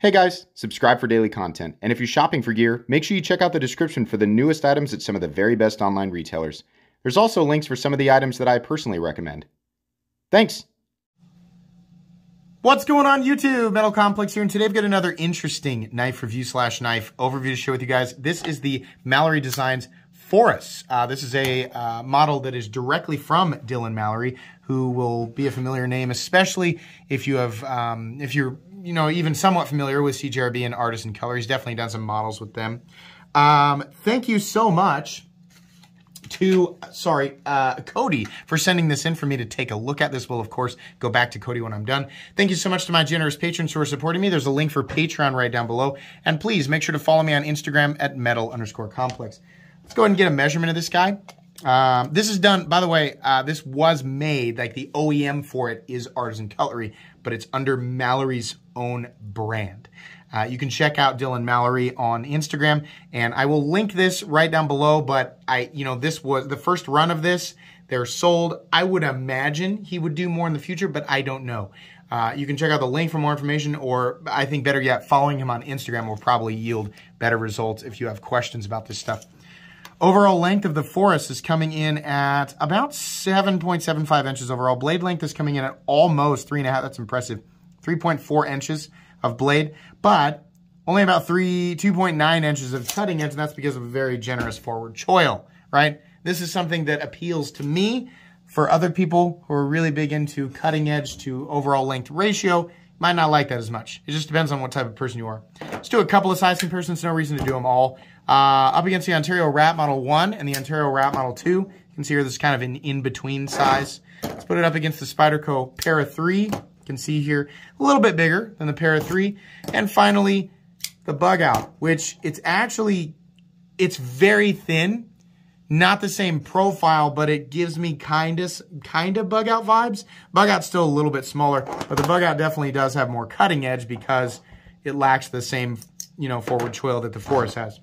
Hey guys, subscribe for daily content, and if you're shopping for gear, make sure you check out the description for the newest items at some of the very best online retailers. There's also links for some of the items that I personally recommend. Thanks! What's going on YouTube? Metal Complex here, and today I've got another interesting knife review / knife overview to share with you guys. This is the Mallery Designs Phorus. This is a model that is directly from Dylan Mallery, who will be a familiar name, especially if you have, if you're, even somewhat familiar with CJRB and Artisan Color. He's definitely done some models with them. Thank you so much to, Cody for sending this in for me to take a look at. This will, of course, go back to Cody when I'm done. Thank you so much to my generous patrons who are supporting me. There's a link for Patreon right down below. And please make sure to follow me on Instagram at metal_complex. Let's go ahead and get a measurement of this guy. This is done, by the way, this was made, like the OEM for it is Artisan Cutlery, but it's under Mallery's own brand. You can check out Dylan Mallery on Instagram, and I will link this right down below, but this was the first run of this. They're sold. I would imagine he would do more in the future, but I don't know. You can check out the link for more information, or I think better yet, following him on Instagram will probably yield better results if you have questions about this stuff. Overall length of the Phorus is coming in at about 7.75 inches overall. Blade length is coming in at almost 3.5. That's impressive. 3.4 inches of blade, but only about 2.9 inches of cutting edge, and that's because of a very generous forward choil, right? This is something that appeals to me. For other people who are really big into cutting edge to overall length ratio, might not like that as much. It just depends on what type of person you are. Let's do a couple of size comparisons. No reason to do them all. Up against the Ontario Rat Model 1 and the Ontario Rat Model 2. You can see here this is kind of an in-between size. Let's put it up against the Spyderco Para 3. You can see here a little bit bigger than the Para 3. And finally, the Bug Out, which it's very thin. Not the same profile, but it gives me kind of Bug Out vibes. Bug Out's still a little bit smaller, but the Bug Out definitely does have more cutting edge because it lacks the same, forward choil that the Phorus has.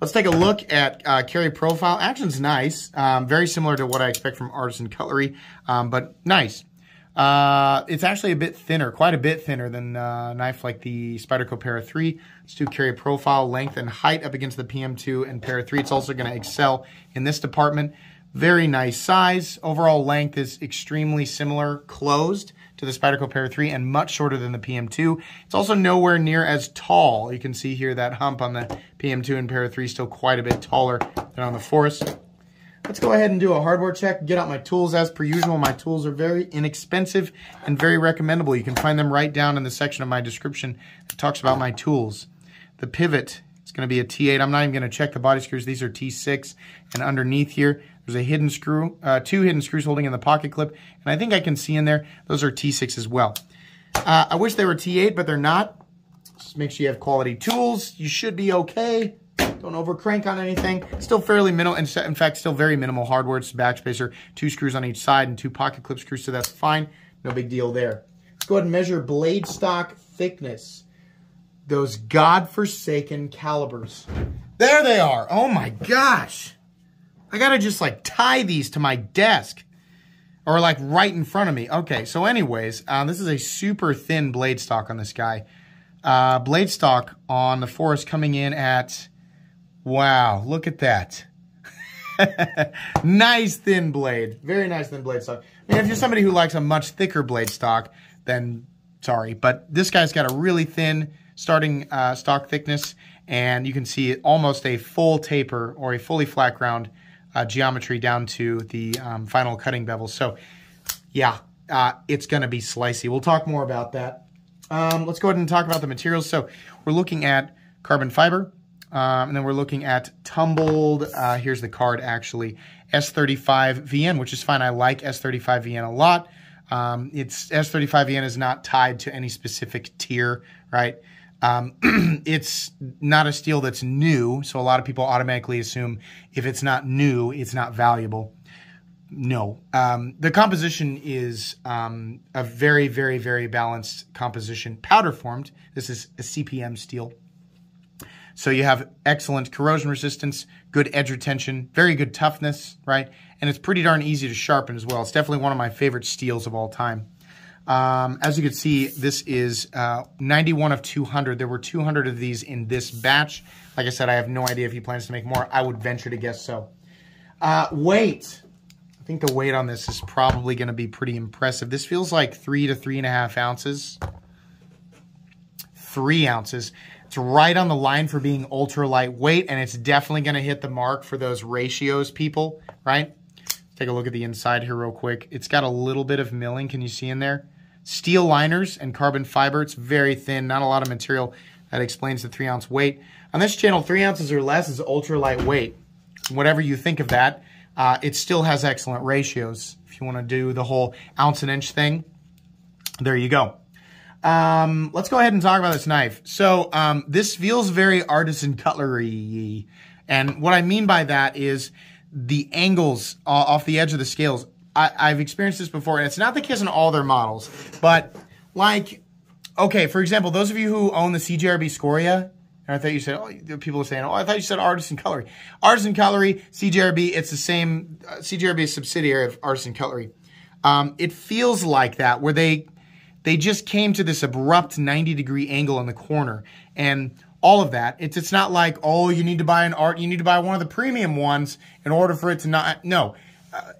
Let's take a look at carry profile. Action's nice, very similar to what I expect from Artisan Cutlery, but nice. It's actually a bit thinner, quite a bit thinner than a knife like the Spyderco Para 3. Let's do carry profile, length, and height up against the PM2 and Para 3. It's also going to excel in this department. Very nice size. Overall length is extremely similar, closed to the Spyderco Para 3 and much shorter than the PM2. It's also nowhere near as tall. You can see here that hump on the PM2 and Para 3 is still quite a bit taller than on the Phorus. Let's go ahead and do a hardware check, get out my tools. As per usual, my tools are very inexpensive and very recommendable. You can find them right down in the section of my description that talks about my tools. The pivot is going to be a T8. I'm not even going to check the body screws. These are T6. And underneath here, there's a hidden screw, 2 hidden screws holding in the pocket clip. And I think I can see in there, those are T6 as well. I wish they were T8, but they're not. Just make sure you have quality tools. You should be okay. Don't over crank on anything. Still fairly minimal, in fact, still very minimal hardware. It's a backspacer, 2 screws on each side and 2 pocket clip screws, so that's fine. No big deal there. Let's go ahead and measure blade stock thickness. Those godforsaken calibers. There they are. Oh my gosh. I gotta just tie these to my desk or right in front of me. Okay, so anyways, this is a super thin blade stock on this guy. Blade stock on the Phorus coming in at, wow, look at that. Nice thin blade. Very nice thin blade stock. I mean, if you're somebody who likes a much thicker blade stock, then sorry. But this guy's got a really thin starting stock thickness, and you can see almost a full taper or a fully flat ground geometry down to the final cutting bevel. So, yeah, it's going to be slicey. We'll talk more about that. Let's go ahead and talk about the materials. So we're looking at carbon fiber. And then we're looking at tumbled, here's the card actually, S35VN, which is fine. I like S35VN a lot. S35VN is not tied to any specific tier, right? It's not a steel that's new, so a lot of people automatically assume if it's not new, it's not valuable. No. The composition is a very, very, very balanced composition. Powder formed. This is a CPM steel. So you have excellent corrosion resistance, good edge retention, very good toughness, right? And it's pretty darn easy to sharpen as well. It's definitely one of my favorite steels of all time. As you can see, this is 91 of 200. There were 200 of these in this batch. Like I said, I have no idea if he plans to make more. I would venture to guess so. Weight. I think the weight on this is probably going to be pretty impressive. This feels like 3 to 3.5 ounces. 3 ounces. It's right on the line for being ultra lightweight, and it's definitely going to hit the mark for those ratios, people, right? Take a look at the inside here real quick. It's got a little bit of milling. Can you see in there? Steel liners and carbon fiber. It's very thin, not a lot of material. That explains the 3-ounce weight. On this channel, 3 ounces or less is ultra lightweight. Whatever you think of that, it still has excellent ratios. If you want to do the whole ounce and inch thing, there you go. Let's go ahead and talk about this knife. So this feels very artisan cutlery-y. And what I mean by that is the angles off the edge of the scales. I've experienced this before, and it's not the case in all their models. But, like, okay, for example, those of you who own the CJRB Scoria, and I thought you said, oh, people are saying, oh, I thought you said Artisan Cutlery. Artisan Cutlery, CJRB, it's the same, CJRB is a subsidiary of Artisan Cutlery. It feels like that, where they just came to this abrupt 90-degree angle in the corner, and all of that. It's not like, oh, you need to buy you need to buy one of the premium ones in order for it to not, no.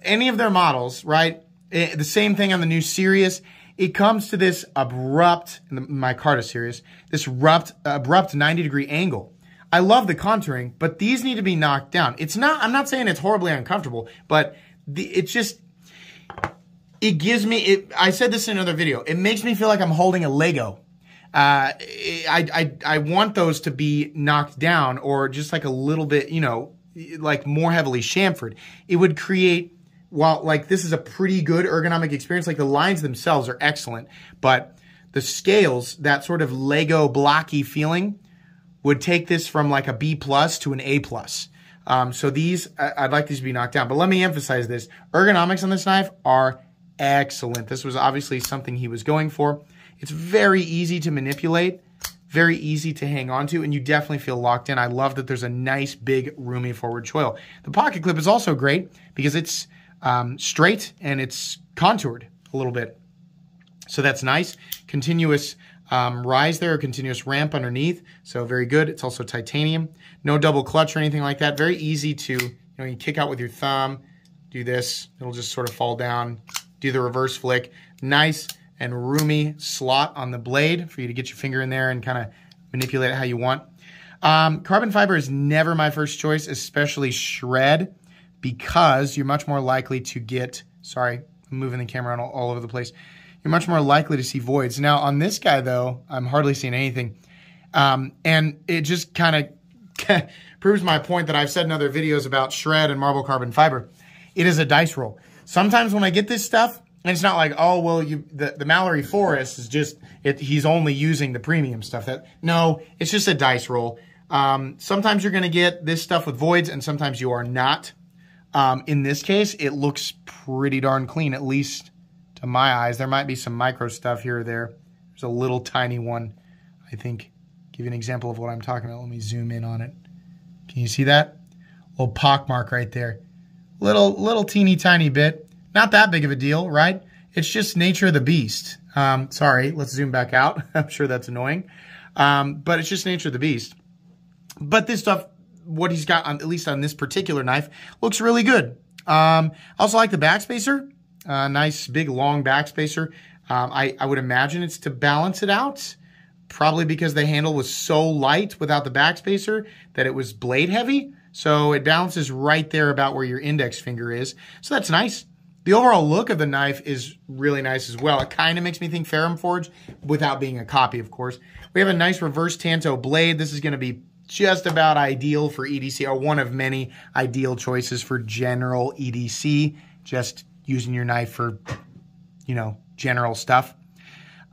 Any of their models, right? The same thing on the new Sirius. It comes to this abrupt, my Carta Sirius, this abrupt 90-degree angle. I love the contouring, but these need to be knocked down. It's not, I'm not saying it's horribly uncomfortable, but it gives me, I said this in another video, it makes me feel like I'm holding a Lego. I want those to be knocked down or just like a little bit, you know, like more heavily chamfered. It would create, while like this is a pretty good ergonomic experience, like the lines themselves are excellent, but the scales, that sort of Lego blocky feeling, would take this from like a B+ to an A+. So these, I'd like these to be knocked down. But let me emphasize this. Ergonomics on this knife are excellent. This was obviously something he was going for. It's very easy to manipulate, very easy to hang on to, and you definitely feel locked in. I love that there's a nice, big, roomy forward choil. The pocket clip is also great because it's straight and it's contoured a little bit. So that's nice. Continuous rise there, a continuous ramp underneath. So very good. It's also titanium. No double clutch or anything like that. Very easy to, you know, you kick out with your thumb, do this. It'll just sort of fall down. Do the reverse flick. Nice and roomy slot on the blade for you to get your finger in there and kind of manipulate it how you want. Carbon fiber is never my first choice, especially shred, because you're much more likely to get, sorry, I'm moving the camera all over the place. You're much more likely to see voids. Now on this guy though, I'm hardly seeing anything. And it just kind of proves my point that I've said in other videos about shred and marble carbon fiber. It is a dice roll. Sometimes when I get this stuff, and it's not like, oh, well, the Mallery Phorus is just, he's only using the premium stuff. No, it's just a dice roll. Sometimes you're going to get this stuff with voids, and sometimes you are not. In this case, it looks pretty darn clean, at least to my eyes. There might be some micro stuff here or there. There's a little tiny one, I think. Give you an example of what I'm talking about. Let me zoom in on it. Can you see that? Little pock mark right there. Little teeny tiny bit. Not that big of a deal, right? It's just nature of the beast. Sorry, let's zoom back out. I'm sure that's annoying. But it's just nature of the beast. But this stuff, what he's got, at least on this particular knife, looks really good. I also like the backspacer. Nice, big, long backspacer. I would imagine it's to balance it out. Probably because the handle was so light without the backspacer that it was blade heavy. So it balances right there about where your index finger is. So that's nice. The overall look of the knife is really nice as well. It kind of makes me think Ferrum Forge without being a copy, of course. We have a nice reverse Tanto blade. This is going to be just about ideal for EDC, or one of many ideal choices for general EDC, just using your knife for, you know, general stuff.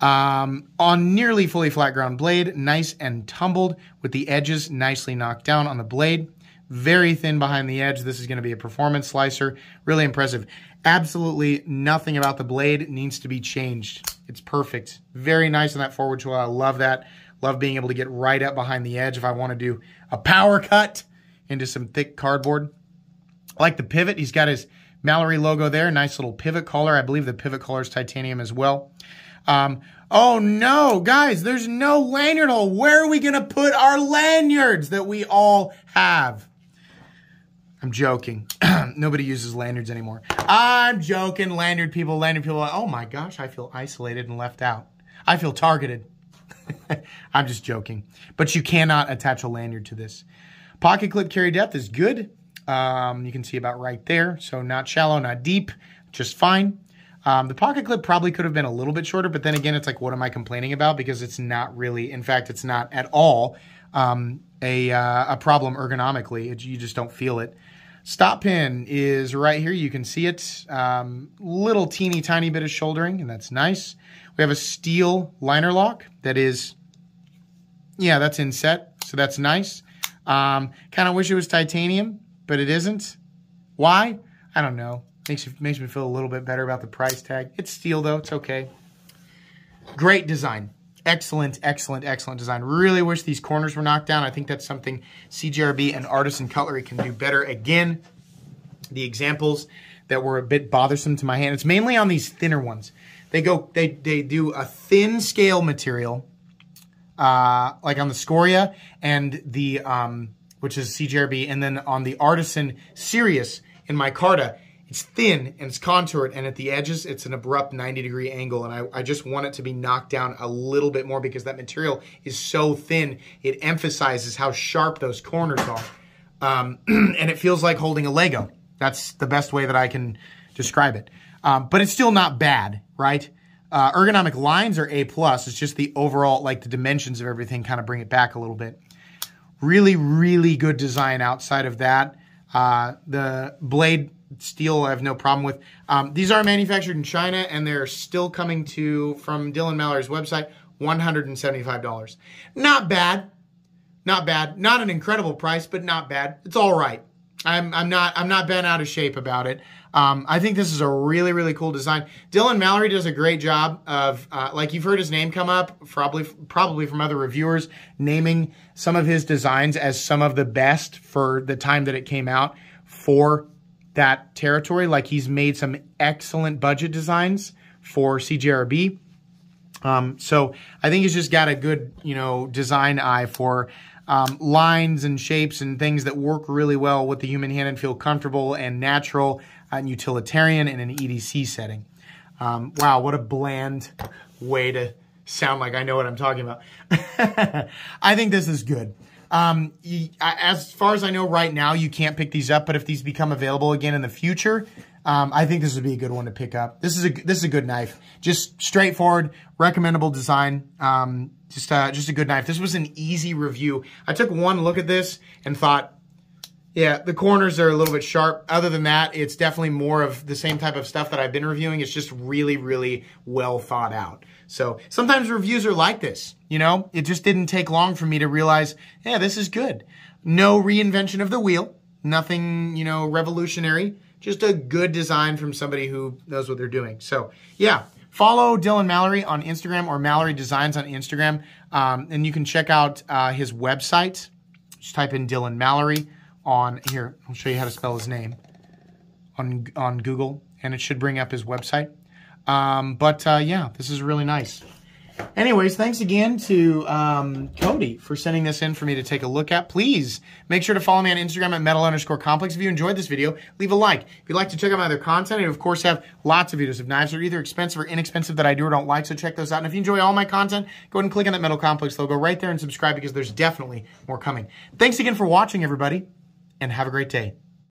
On nearly fully flat ground blade, nice and tumbled with the edges nicely knocked down on the blade. Very thin behind the edge. This is going to be a performance slicer. Really impressive. Absolutely nothing about the blade needs to be changed. It's perfect. Very nice on that forward choil. I love that. Love being able to get right up behind the edge if I want to do a power cut into some thick cardboard. I like the pivot. He's got his Mallery logo there. Nice little pivot collar. I believe the pivot collar is titanium as well. Oh no, guys, there's no lanyard hole. Where are we going to put our lanyards that we all have? I'm joking. Nobody uses lanyards anymore. I'm joking. Lanyard people. Oh my gosh, I feel isolated and left out. I feel targeted. I'm just joking. But you cannot attach a lanyard to this. Pocket clip carry depth is good. You can see about right there. So not shallow, not deep, just fine. The pocket clip probably could have been a little bit shorter, but then again, it's like, what am I complaining about? Because it's not really, in fact, it's not at all a problem ergonomically. You just don't feel it. Stop pin is right here. You can see it. Little teeny tiny bit of shouldering, and that's nice. We have a steel liner lock that is, yeah, that's inset, so that's nice. Kind of wish it was titanium, but it isn't. Why? I don't know. Makes me feel a little bit better about the price tag. It's steel though, it's okay. Great design. Excellent, excellent, excellent design. Really wish these corners were knocked down. I think that's something CJRB and Artisan Cutlery can do better. Again, the examples that were a bit bothersome to my hand, it's mainly on these thinner ones. They do a thin scale material, like on the Scoria and the, which is CJRB, and then on the Artisan Sirius in micarta, it's thin and it's contoured, and at the edges, it's an abrupt 90-degree angle, and I just want it to be knocked down a little bit more because that material is so thin, it emphasizes how sharp those corners are. And it feels like holding a Lego. That's the best way that I can describe it. But it's still not bad, right? Ergonomic lines are A+. It's just the overall, like the dimensions of everything kind of bring it back a little bit. Really, really good design outside of that. The blade steel I have no problem with. These are manufactured in China, and they're still coming from Dylan Mallery's website, $175. Not bad. Not bad. Not an incredible price, but not bad. It's all right. I'm not bent out of shape about it. I think this is a really, really cool design. Dylan Mallery does a great job of, like you've heard his name come up, probably from other reviewers, naming some of his designs as some of the best for the time that it came out for that territory. Like he's made some excellent budget designs for CJRB. So I think he's just got a good, design eye for lines and shapes and things that work really well with the human hand and feel comfortable and natural and utilitarian in an EDC setting. Wow, what a bland way to sound like I know what I'm talking about. I think this is good. As far as I know right now, you can't pick these up, but if these become available again in the future, I think this would be a good one to pick up. This is a good knife. Just straightforward, recommendable design. Just a good knife. This was an easy review. I took one look at this and thought, yeah, the corners are a little bit sharp. Other than that, it's definitely more of the same type of stuff that I've been reviewing. It's just really, really well thought out. So sometimes reviews are like this, It just didn't take long for me to realize, yeah, this is good. No reinvention of the wheel. Nothing, revolutionary. Just a good design from somebody who knows what they're doing. So, yeah. Follow Dylan Mallery on Instagram or Mallery Designs on Instagram. And you can check out his website. Just type in Dylan Mallery on here. I'll show you how to spell his name on Google, and it should bring up his website. Yeah, this is really nice. Anyways, thanks again to Cody for sending this in for me to take a look at. Please make sure to follow me on Instagram at metal_complex. If you enjoyed this video, leave a like. If you'd like to check out my other content, I of course have lots of videos of knives that are either expensive or inexpensive that I do or don't like, so check those out. And if you enjoy all my content, go ahead and click on that Metal Complex logo right there and subscribe because there's definitely more coming. Thanks again for watching, everybody, and have a great day.